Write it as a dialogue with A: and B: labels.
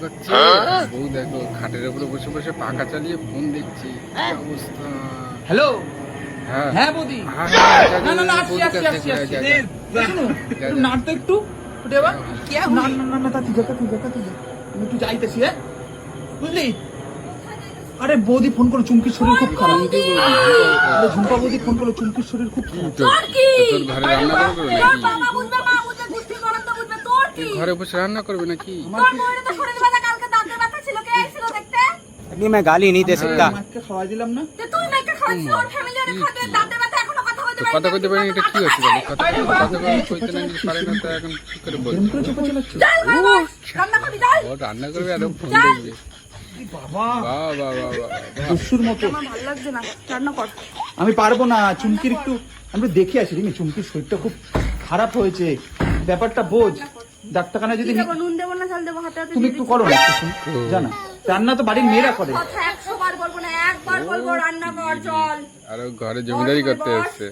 A: করছে, বউ দেখো খাটের উপরে বসে বসে পাখা চালিয়ে ফোন দেখছি। কি অবস্থা।
B: হ্যালো,
A: হ্যাঁ
B: হ্যাঁ বৌদি।
A: হ্যাঁ,
B: না না না, আসছি আসছি আসছি আসছি। শোনো, একটু নাড়তো একটু উঠে এবার। না না না না, তা তুই যা, তুই যা, তুই যা। আমি একটু যাইতেছি, হ্যাঁ বুঝলি? আরে বৌদি ফোন করো, চুমকির শরীর খুব খারাপ। আরে ঝুম্পা বৌদি ফোন করো, চুমকির শরীর খুব খারাপ।
A: তোর ঘরে রান্না করবে নাকি? ঘরে বসে রান্না করবে নাকি?
C: अभी मैं गाली नहीं दे सकता।
B: মাকে খাওয়াই দিলাম না।
A: কথা কইতে পারি এটা কি হচ্ছে বলো? কথা কইতে না পারে না তো এখন কি করে বলবো?
B: এরকম করে চোপা চালাচ্ছ?
A: ও রান্না করবে আর ফোন দেখবে।
B: বাবা,
A: বাহ বাহ বাহ বাহ।
B: দস্যুর মতো। আমি পারবো না, চুমকির একটু আমরা দেখে আসি। রিমি, চুমকির শরীরটা খুব খারাপ হয়েছে, ব্যাপারটা বোঝ। ডাক্তারখানা যদি
D: নুন দেবো না, ঝাল দেবো, হাতে হাতে
B: তুমি একটু করো না, একটু জানা রান্না তো বাড়ির মেয়েরা করে।
D: কথা 100 বার বলবো না, একবার বলবো রান্না কর চল।
A: আর ও ঘরে জমিদারি করতে এসছে।